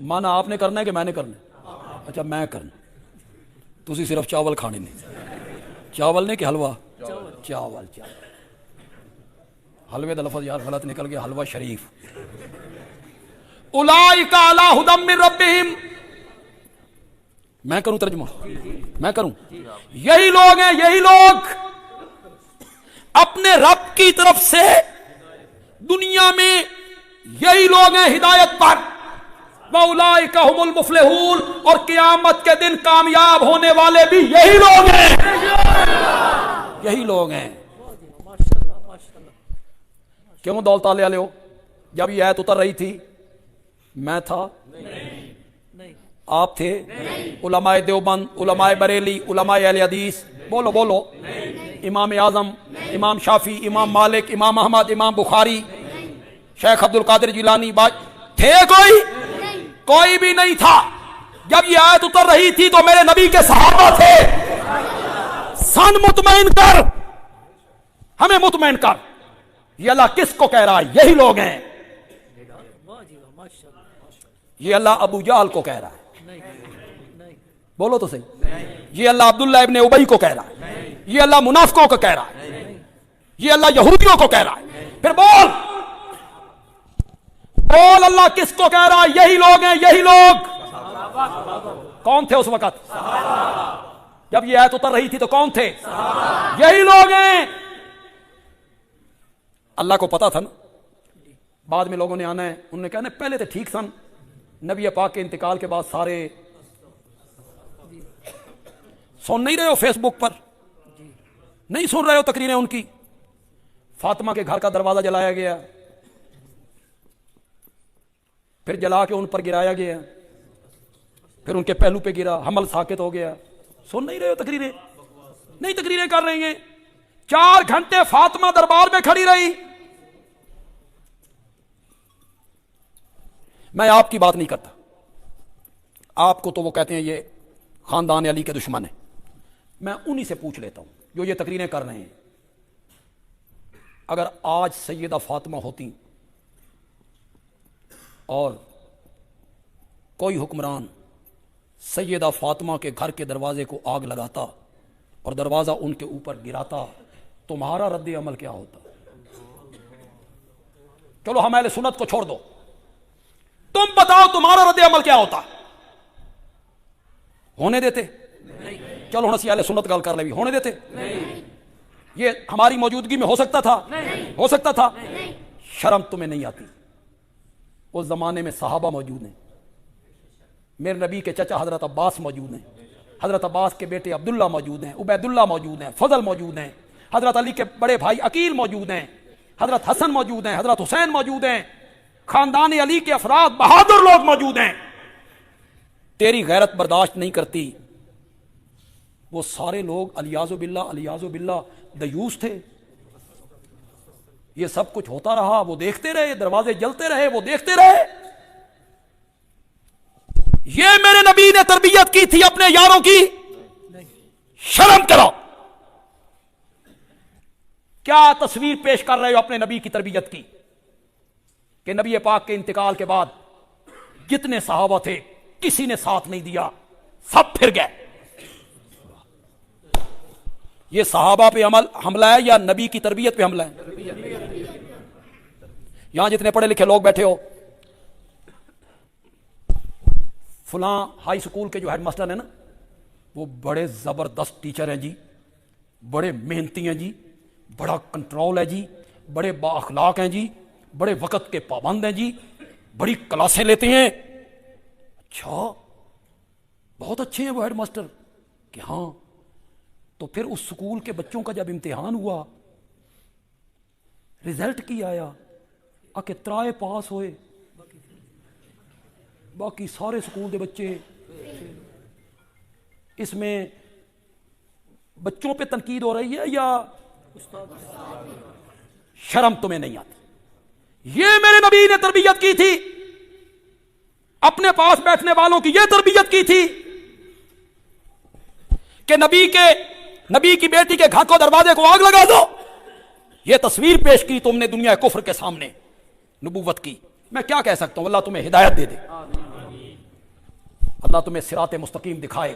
مانا آپ نے کرنا ہے کہ میں نے کرنا ہے؟ اچھا میں کرنا، تسی صرف چاول کھانے نہیں، چاول نہیں کہ حلوہ، چاول حلوے دا لفظ یار غلط نکل گیا، حلوہ شریف۔ اولئک علی ھدی من ربہم، میں کروں ترجمہ، میں کروں، یہی لوگ ہیں، یہی لوگ اپنے رب کی طرف سے دنیا میں یہی لوگ ہیں ہدایت پر، وَأُولَئِكَ هُمُ الْمُفْلِحُونَ، اور قیامت کے دن کامیاب ہونے والے بھی یہی لوگ ہیں، یہی لوگ ہیں۔ کیوں دولت والے والے ہو؟ جب یہ آیت اتر رہی تھی میں تھا، آپ تھے، علماء دیوبند، علماء بریلی، علماء اہل حدیث، بولو بولو، امام اعظم، امام شافعی، امام مالک، امام احمد، امام بخاری، شیخ عبد القادر جیلانی، تھے کوئی بھی نہیں تھا۔ جب یہ آیت اتر رہی تھی تو میرے نبی کے صحابہ تھے۔ سن مطمئن کر، ہمیں مطمئن کر، یہ اللہ کس کو کہہ رہا ہے؟ یہی لوگ ہیں۔ یہ اللہ ابو جہل کو کہہ رہا ہے، بولو تو صحیح، یہ اللہ عبداللہ ابن ابی کو کہہ رہا ہے، یہ اللہ منافقوں کو کہہ رہا ہے، یہ اللہ یہودیوں کو کہہ رہا ہے۔ پھر بول اللہ کس کو کہہ رہا ہے؟ یہی لوگ ہیں، یہی لوگ۔ کون تھے اس وقت جب یہ آیت اتر رہی تھی؟ تو کون تھے؟ یہی لوگ ہیں۔ اللہ کو پتا تھا نا بعد میں لوگوں نے آنا ہے، انہوں نے کہنا پہلے تو ٹھیک سن، نبی پاک کے انتقال کے بعد سارے سن نہیں رہے ہو فیس بک پر، نہیں سن رہے ہو تقریریں ان کی، فاطمہ کے گھر کا دروازہ جلایا گیا، پھر جلا کے ان پر گرایا گیا، پھر ان کے پہلو پہ گرا، حمل ساکت ہو گیا۔ سن نہیں رہے ہو تقریریں؟ نہیں تقریریں کر رہی ہیں۔ 4 گھنٹے فاطمہ دربار میں کھڑی رہی۔ میں آپ کی بات نہیں کرتا، آپ کو تو وہ کہتے ہیں یہ خاندان علی کے دشمن ہیں، میں انہی سے پوچھ لیتا ہوں جو یہ تقریریں کر رہے ہیں، اگر آج سیدہ فاطمہ ہوتی اور کوئی حکمران سیدہ فاطمہ کے گھر کے دروازے کو آگ لگاتا اور دروازہ ان کے اوپر گراتا، تمہارا رد عمل کیا ہوتا؟ چلو ہم اہل سنت کو چھوڑ دو، تم بتاؤ تمہارا رد عمل کیا ہوتا؟ ہونے دیتے؟ چلو ہن اسی اہل سنت گل کر لے بھی، ہونے دیتے؟ یہ ہماری موجودگی میں ہو سکتا تھا؟ ہو سکتا تھا؟ شرم تمہیں نہیں آتی؟ اس زمانے میں صحابہ موجود ہیں، میرے نبی کے چچا حضرت عباس موجود ہیں، حضرت عباس کے بیٹے عبداللہ موجود ہیں، عبید اللہ موجود ہیں، فضل موجود ہیں، حضرت علی کے بڑے بھائی عقیل موجود ہیں، حضرت حسن موجود ہیں، حضرت حسین موجود ہیں، خاندان علی کے افراد بہادر لوگ موجود ہیں۔ تیری غیرت برداشت نہیں کرتی، وہ سارے لوگ الیاذ باللہ دیوس تھے۔ یہ سب کچھ ہوتا رہا، وہ دیکھتے رہے، دروازے جلتے رہے، وہ دیکھتے رہے۔ یہ میرے نبی نے تربیت کی تھی اپنے یاروں کی، شرم کرو۔ کیا تصویر پیش کر رہے ہو اپنے نبی کی تربیت کی کہ نبی پاک کے انتقال کے بعد جتنے صحابہ تھے کسی نے ساتھ نہیں دیا، سب پھر گئے۔ یہ صحابہ پہ حملہ ہے یا نبی کی تربیت پہ حملہ ہے؟ یہاں جتنے پڑھے لکھے لوگ بیٹھے ہو، فلاں ہائی سکول کے جو ہیڈ ماسٹر ہیں نا، وہ بڑے زبردست ٹیچر ہیں جی، بڑے محنتی ہیں جی، بڑا کنٹرول ہے جی، بڑے با اخلاق ہیں جی، بڑے وقت کے پابند ہیں جی، بڑی کلاسیں لیتے ہیں۔ اچھا، بہت اچھے ہیں وہ ہیڈ ماسٹر کہ ہاں، تو پھر اس سکول کے بچوں کا جب امتحان ہوا، رزلٹ کی آیا کہ ترائے پاس ہوئے، باقی سارے سکول دے بچے، اس میں بچوں پہ تنقید ہو رہی ہے یا شرم تمہیں نہیں آتی؟ یہ میرے نبی نے تربیت کی تھی، اپنے پاس بیٹھنے والوں کی یہ تربیت کی تھی کہ نبی کی بیٹی کے گھر کو دروازے کو آگ لگا دو۔ یہ تصویر پیش کی تم نے دنیا کفر کے سامنے نبوت کی۔ میں کیا کہہ سکتا ہوں، اللہ تمہیں ہدایت دے دے۔ اللہ تمہیں صراط مستقیم دکھائے،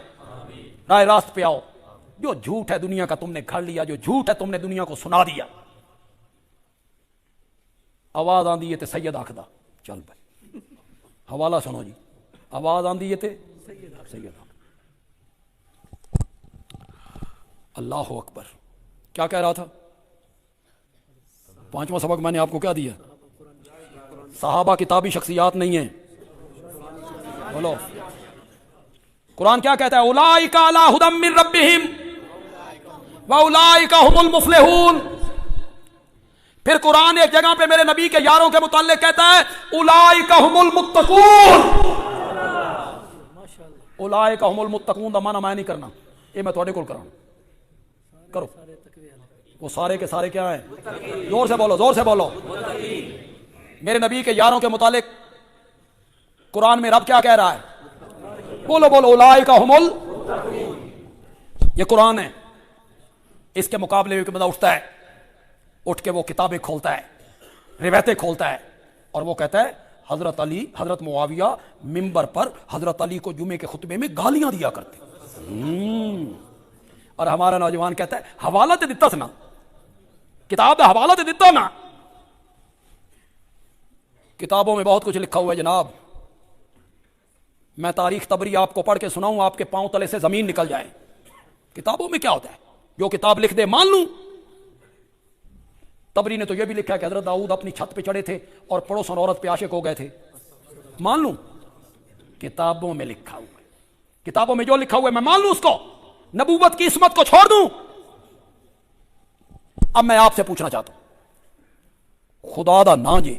راہ راست پہ آؤ۔ جو جھوٹ ہے دنیا کا تم نے گھڑ لیا، جو جھوٹ ہے تم نے دنیا کو سنا دیا۔ آواز آندی ہے تے سید آکھدا چل بھائی، حوالہ سنو جی، آواز آندی ہے تے سید آکھدا۔ اللہ اکبر، کیا کہہ رہا تھا؟ پانچواں سبق میں نے آپ کو کیا دیا؟ صحابہ کتابی شخصیات نہیں ہیں، بولو قرآن کیا کہتا ہے؟ اولئک علی ھدی من ربہم واولئک ھم المفلحون۔ پھر قرآن ایک جگہ پہ میرے نبی کے یاروں کے متعلق کہتا ہے اولئک ھم المتقون۔ اولئک ھم المتقون دا معنی میں نہیں کرنا، یہ میں تھوڑے کول کراں، کرو۔ وہ سارے کے سارے کیا ہیں؟ زور سے بولو، زور سے بولو۔ میرے نبی کے یاروں کے متعلق قرآن میں رب کیا کہہ رہا ہے؟ بولو بولو، اولئک ھم یہ قرآن ہے۔ اس کے مقابلے میں بندہ اٹھتا ہے، اٹھ کے وہ کتابیں کھولتا ہے، روایتیں کھولتا ہے، اور وہ کہتا ہے حضرت علی، حضرت معاویہ ممبر پر حضرت علی کو جمعے کے خطبے میں گالیاں دیا کرتے۔ اور ہمارا نوجوان کہتا ہے حوالہ تے دتا سنا، کتاب کا حوالہ تے دتا نا۔ کتابوں میں بہت کچھ لکھا ہوا ہے جناب، میں تاریخ طبری آپ کو پڑھ کے سناؤں، آپ کے پاؤں تلے سے زمین نکل جائے۔ کتابوں میں کیا ہوتا ہے؟ جو کتاب لکھ دے مان لوں۔ طبری نے تو یہ بھی لکھا ہے کہ حضرت داؤد اپنی چھت پہ چڑھے تھے اور پڑوسن عورت پہ عاشق ہو گئے تھے، مان لوں؟ کتابوں میں لکھا ہوا ہے، کتابوں میں جو لکھا ہوا ہے میں مان لوں اس کو؟ نبوت کی عصمت کو چھوڑ دوں؟ اب میں آپ سے پوچھنا چاہتا ہوں، خدا دا نا جے،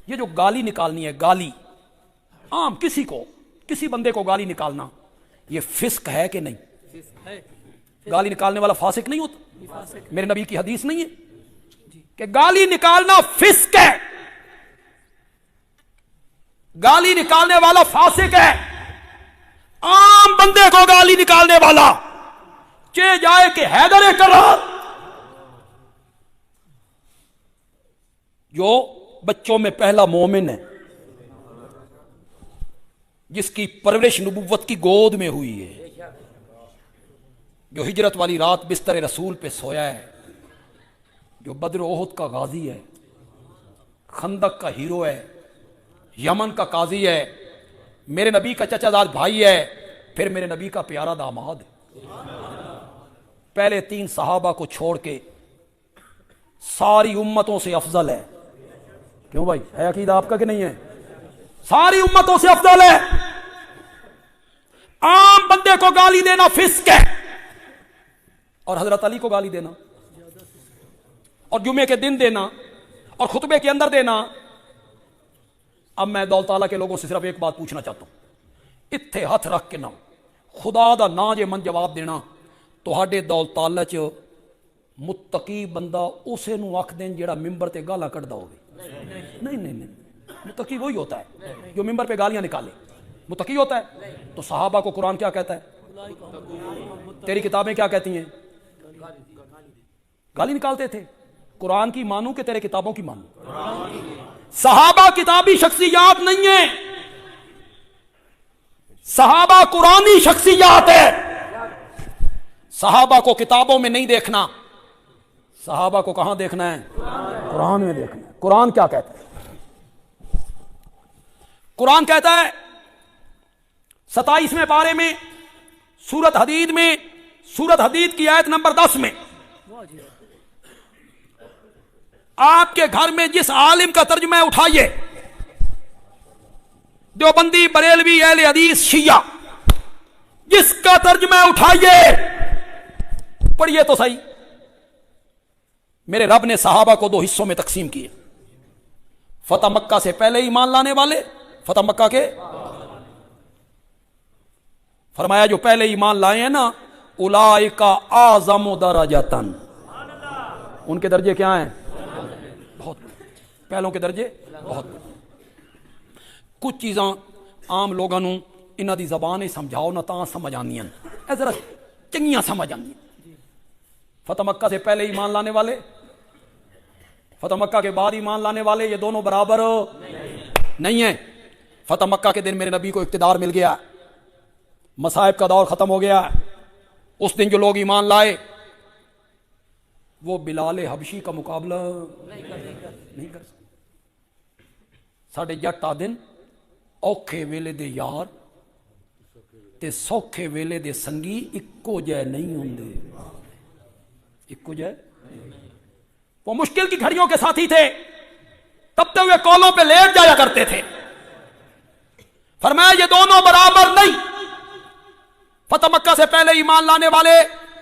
یہ جو گالی نکالنی ہے، گالی عام کسی کو، کسی بندے کو گالی نکالنا، یہ فسق ہے کہ نہیں؟ گالی نکالنے والا فاسق نہیں ہوتا؟ میرے نبی کی حدیث نہیں ہے کہ گالی نکالنا فسق ہے، گالی نکالنے والا فاسق ہے؟ عام بندے کو گالی نکالنے والا چے جائے کہ حیدر کرار، جو بچوں میں پہلا مومن ہے، جس کی پرورش نبوت کی گود میں ہوئی ہے، جو ہجرت والی رات بستر رسول پہ سویا ہے، جو بدر و احد کا غازی ہے، خندق کا ہیرو ہے، یمن کا قاضی ہے، میرے نبی کا چچا زاد بھائی ہے، پھر میرے نبی کا پیارا داماد ہے۔ پہلے 3 صحابہ کو چھوڑ کے ساری امتوں سے افضل ہے۔ کیوں بھائی، ہے عقیدہ آپ کا کہ نہیں ہے؟ ساری امتوں سے افضل ہے۔ عام بندے کو گالی دینا فسق ہے، اور حضرت علی کو گالی دینا، اور جمعے کے دن دینا، اور خطبے کے اندر دینا۔ اب میں دول تعالیٰ کے لوگوں سے صرف ایک بات پوچھنا چاہتا ہوں، اتھے ہاتھ رکھ کے نہ خدا دا نا جے من جواب دینا، تہاڈے دول تعالیٰ چ متقی بندہ اسے نو آکھ دین جیڑا ممبر تے گالاں کڈدا ہوے؟ نہیں نہیں نہیں، متقی وہی ہوتا ہے جو ممبر پہ گالیاں نکالے، متقی ہوتا ہے۔ تو صحابہ کو قرآن کیا کہتا ہے؟ تیری کتابیں کیا کہتی ہیں؟ گالی نکالتے تھے۔ قرآن کی مانوں کہ تیرے کتابوں کی مانوں؟ صحابہ کتابی شخصیات نہیں ہیں، صحابہ قرآنی شخصیات ہے۔ صحابہ کو کتابوں میں نہیں دیکھنا، صحابہ کو کہاں دیکھنا ہے؟ قرآن میں دیکھنا ہے۔ قرآن کیا کہتا ہے؟ قرآن کہتا ہے 27ویں پارے میں سورت حدید میں، سورت حدید کی آیت نمبر 10 میں، آپ کے گھر میں جس عالم کا ترجمہ اٹھائیے، دیوبندی، بریلوی، اہل حدیث، شیعہ، جس کا ترجمہ اٹھائیے، پڑھیے تو صحیح۔ میرے رب نے صحابہ کو 2 حصوں میں تقسیم کیے، فتح مکہ سے پہلے ایمان لانے والے، فتح مکہ کے، فرمایا جو پہلے ایمان لائے ہیں نا، اولئک اعظم درجۃ، ان کے درجے کیا ہیں؟ بہت، پہلوں کے درجے بہت۔ کچھ چیزاں عام لوگوں نوں انہاں دی زبان سمجھاؤ نہ تاں سمجھ آندیاں، اے ذرا چنگیاں سمجھ آندیاں۔ فتح مکہ سے پہلے ایمان لانے والے، فتح مکہ کے بعد ایمان لانے والے، یہ دونوں برابر نہیں ہیں۔ فتح مکہ کے دن میرے نبی کو اقتدار مل گیا، مصائب کا دور ختم ہو گیا. اس دن جو لوگ ایمان لائے وہ بلال حبشی کا مقابلہ نہیں کر سکتے. ساڈے جٹ آدن اوکھے ویلے دے یار تے سوکھے ویلے دے سنگی اکو جے نہیں ہوندے. اکو جے وہ مشکل کی گھڑیوں کے ساتھی تھے, تبتے ہوئے کولوں پہ لیٹ جایا کرتے تھے. فرمایا یہ دونوں برابر نہیں. فتح مکہ سے پہلے ایمان لانے والے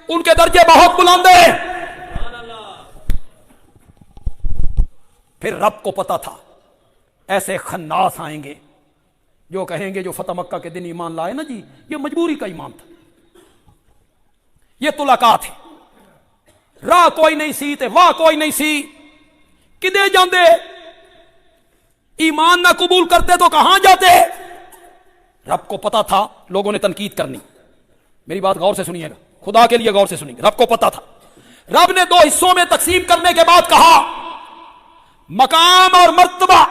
ان کے درجے بہت بلند ہیں. پھر رب کو پتا تھا ایسے خناس آئیں گے جو کہیں گے جو فتح مکہ کے دن ایمان لائے نا جی یہ مجبوری کا ایمان تھا, یہ طلقاء تھے, راہ کوئی نہیں سی تے واہ کوئی نہیں سی, کدے جاندے, ایمان نہ قبول کرتے تو کہاں جاتے. رب کو پتا تھا لوگوں نے تنقید کرنی. میری بات غور سے سنیے گا, خدا کے لیے غور سے سنیے گا. رب کو پتا تھا. رب نے 2 حصوں میں تقسیم کرنے کے بعد کہا مقام اور مرتبہ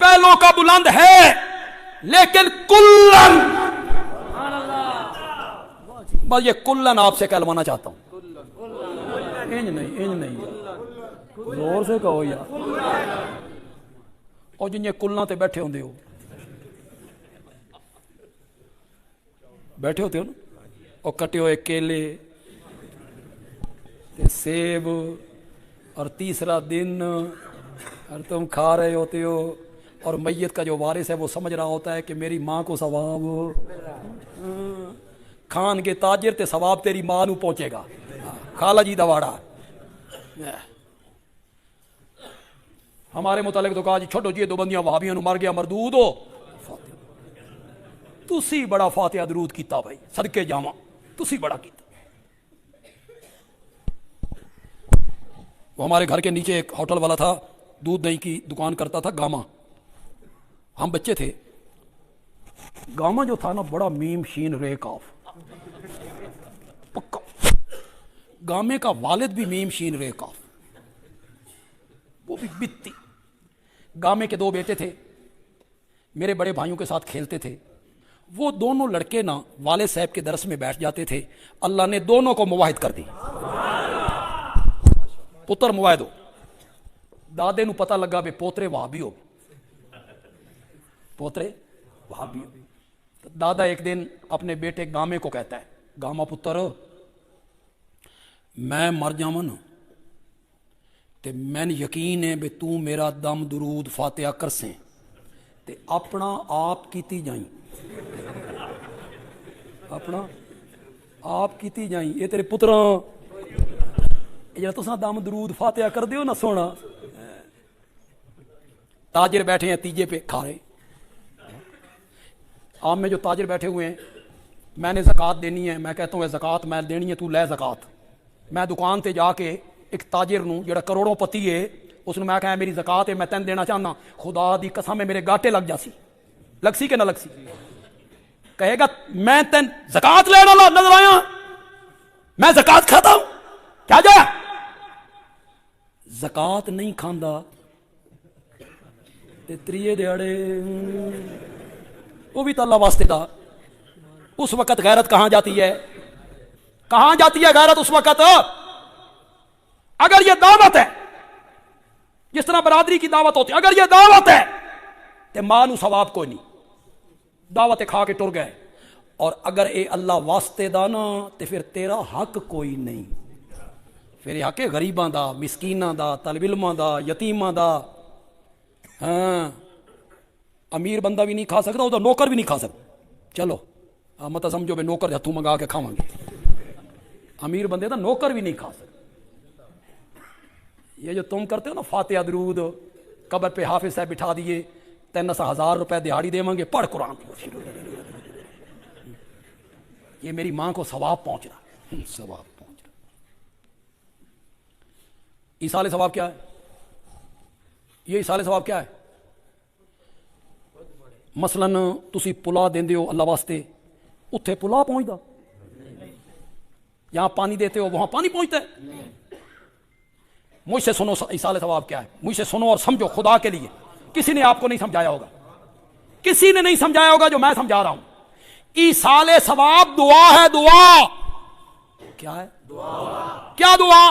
پہلوں کا بلند ہے لیکن کلن, بس یہ کلن آپ سے کہلوانا چاہتا ہوں. انج نہیں زور سے کہو یار. اور جن یہ کلن تے بیٹھے ہوندے ہو, بیٹھے ہوتے ہو نا, اور کٹے ہوئے کیلے تے سیب اور تیسرا دن اور تم کھا رہے ہوتے ہو, اور میت کا جو وارث ہے وہ سمجھ رہا ہوتا ہے کہ میری ماں کو ثواب کھان کے تاجر تے ثواب تیری ماں نو پہنچے گا. خالہ جی دواڑا ہمارے متعلق تو کہا جی چھوٹو جی 2 بندیاں وہابیاں نو مر گیا مردود ہو. تسی بڑا فاتحہ درود کیتا بھائی, صدقے جاواں تسی بڑا کیتا. وہ ہمارے گھر کے نیچے ایک ہوٹل والا تھا, دودھ دہی کی دکان کرتا تھا, گاما. ہم بچے تھے, گاما جو تھا نا بڑا میم شین رے کاف پکا. گامے کا والد بھی میم شین رے کاف, وہ بھی بتی. گامے کے 2 بیٹے تھے, میرے بڑے بھائیوں کے ساتھ کھیلتے تھے. وہ دونوں لڑکے نا والد صاحب کے درس میں بیٹھ جاتے تھے. اللہ نے دونوں کو مواحد کر دی. پتر مواحد ہو. دادے نو پتہ لگا بے پوترے وہابی ہو, پوترے وہابی ہو. دادا ایک دن اپنے بیٹے گامے کو کہتا ہے, گاما پتر میں مر جاواں تے مین یقین ہے بے تو میرا دم درود فاتحہ کرسیں تے اپنا آپ کیتی جائیں, اپنا آپ کیتی جائیں. یہ تیرے پتراں جب تساں دم درود فاتحہ کر دیو نا سونا. تاجر بیٹھے ہیں تیجے پہ کھا رہے. عام میں جو تاجر بیٹھے ہوئے ہیں, میں نے زکوٰۃ دینی ہے, میں کہتا ہوں زکوٰۃ میں دینی ہے تو لے زکوٰۃ. میں دکان تے جا کے ایک تاجر نوں جڑا کروڑوں پتی ہے اس نے میں کہا میری زکوٰۃ ہے میں تین دینا چاہنا, خدا دی قسم ہے میرے گاٹے لگ جاسی. لگ سی کہ نہ لگ سی؟ کہے گا میں تین زکوٰۃ لینا لا نظر آیا, میں زکوٰۃ کھاتا ہوں کیا جا زکوٰۃ نہیں کھاندا تے تریے دیہڑے وہ بھی تو اللہ واسطے دا. اس وقت غیرت کہاں جاتی ہے؟ کہاں جاتی ہے غیرت اس وقت؟ اگر یہ دعوت ہے جس طرح برادری کی دعوت ہوتی ہے, اگر یہ دعوت ہے تو ماں نو ثواب کوئی نہیں, دعوت کھا کے ٹر گئے. اور اگر اے اللہ واسطے دا نا تو پھر تیرا حق کوئی نہیں. پھر یہ حق غریباں دا, مسکیناں دا, طالب علماں دا, یتیماں دا. ہاں امیر بندہ بھی نہیں کھا سکتا, وہ نوکر بھی نہیں کھا سکتا. چلو مت سمجھو بے نوکر ہاتھوں منگا کے کھاواں گے, امیر بندے دا نوکر بھی نہیں کھا سکتا. یہ جو تم کرتے ہو نا فاتحہ درود, قبر پہ حافظ صاحب بٹھا دیے 3,000 روپے دیہاڑی دے گے, پڑھ قرآن. یہ میری ماں کو ثواب پہنچ رہا, ثواب پہنچ رہا. ایصال ثواب کیا ہے؟ یہ ایصال ثواب کیا ہے؟ مثلاً تسی پلا دیندے ہو اللہ واسطے, اتھے پلا پہنچدا, یہاں پانی دیتے ہو وہاں پانی پہنچتا ہے. مجھ سے سنو ایصال ثواب کیا ہے, مجھ سے سنو اور سمجھو خدا کے لیے. کسی نے آپ کو نہیں سمجھایا ہوگا, کسی نے نہیں سمجھایا ہوگا جو میں سمجھا رہا ہوں. ایصال ثواب دعا ہے، دعا کیا ہے؟ دعا. کیا دعا؟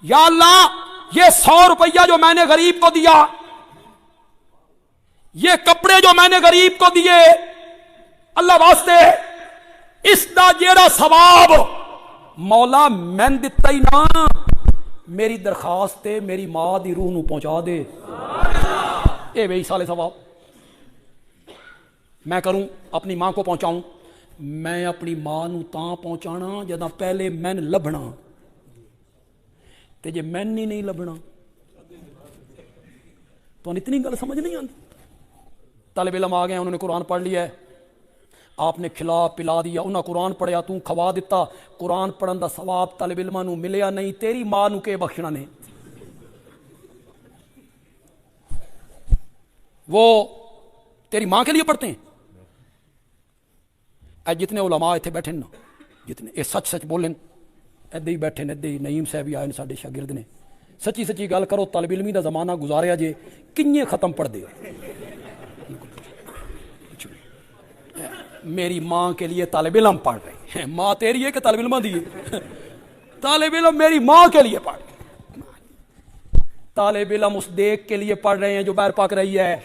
یا اللہ یہ 100 روپیہ جو میں نے غریب کو دیا، یہ کپڑے جو میں نے غریب کو دیے، اللہ واسطے اس دا جیڑا ثواب مولا میں دتا ہی نہ، میری درخواست ہے میری ماں دی روح نو پہنچا دے. اے بھائی سالے ثواب میں کروں، اپنی ماں کو پہنچاؤں. میں اپنی ماں نو تاں پہنچانا جدا پہلے میں لبنا، تے جے میں نہیں لبنا تو اتنی گل سمجھ نہیں آتی. طالب علم آ گئے، انہوں نے قرآن پڑھ لیا ہے، آپ نے کھلا پلا دیا، انہاں قرآن پڑھیا تو کھوا دیتا. قرآن پڑھن دا ثواب طالب علماں نو ملیا نہیں، تیری ماں نو کے بخشنا نے. وہ تیری ماں کے لیے پڑھتے ہیں. اے جتنے علماء اتنے بیٹھے نا، جتنے اے سچ سچ بولیں، ادے ہی بیٹھے نے، ادے ہی نعیم صاحب بھی آئے ساڈے شاگرد نے. سچی سچی گل کرو، طالب علمی دا زمانہ گزاریا جے کنیے ختم پڑھ دے. میری ماں کے لیے طالب علم پڑھ رہے ہیں، ماں تیری ہے کہ طالب علم دی ہے؟ طالب علم میری ماں کے لیے پڑھ رہے ہیں. طالب علم اس دیکھ کے لیے پڑھ رہے ہیں جو باہر پک رہی ہے.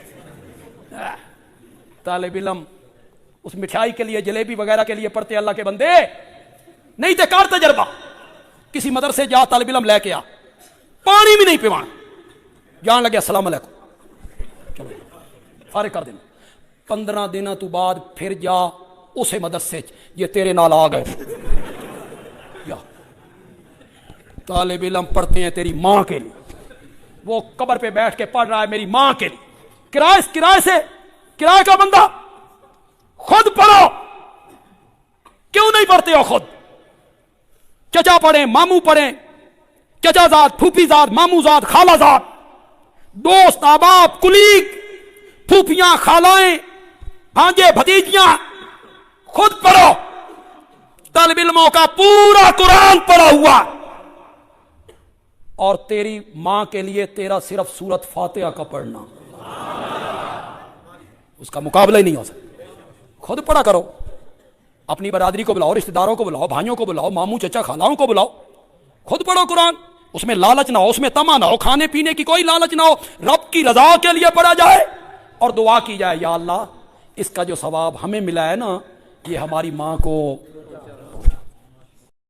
طالب علم اس مٹھائی کے لیے، جلیبی وغیرہ کے لیے پڑھتے. اللہ کے بندے نہیں تے کار تجربہ، کسی مدرسے جا طالب علم لے کے آ، پانی بھی نہیں پیوانا، جان لگے السلام علیکم چلو فارغ کر دینا. 15 دنوں تو بعد پھر جا اسے مدرسے یہ تیرے نال آ گئے. یا طالب علم پڑھتے ہیں تیری ماں کے لیے، وہ قبر پہ بیٹھ کے پڑھ رہا ہے میری ماں کے لیے. کرائے سے کرائے کا بندہ خود پڑھو، کیوں نہیں پڑھتے ہو؟ خود چچا پڑھیں، ماموں پڑھیں، چچا زاد، پھوپھی زاد، ماموں زاد، خالہ زاد، دوست احباب، کلیگ، پھوپھیاں، خالائیں، بھانجے، بھتیجیاں، خود پڑھو. طالب علموں کا پورا قرآن پڑھا ہوا، اور تیری ماں کے لیے تیرا صرف سورت فاتحہ کا پڑھنا، اس کا مقابلہ ہی نہیں ہو سکتا. خود پڑھا کرو، اپنی برادری کو بلاؤ، رشتہ داروں کو بلاؤ، بھائیوں کو بلاؤ، ماموں چچا خالاؤں کو بلاؤ، خود پڑھو قرآن. اس میں لالچ نہ ہو، اس میں طمع نہ ہو، کھانے پینے کی کوئی لالچ نہ ہو. رب کی رضا کے لیے پڑھا جائے اور دعا کی جائے، یا اللہ اس کا جو ثواب ہمیں ملا ہے نا، یہ ہماری ماں کو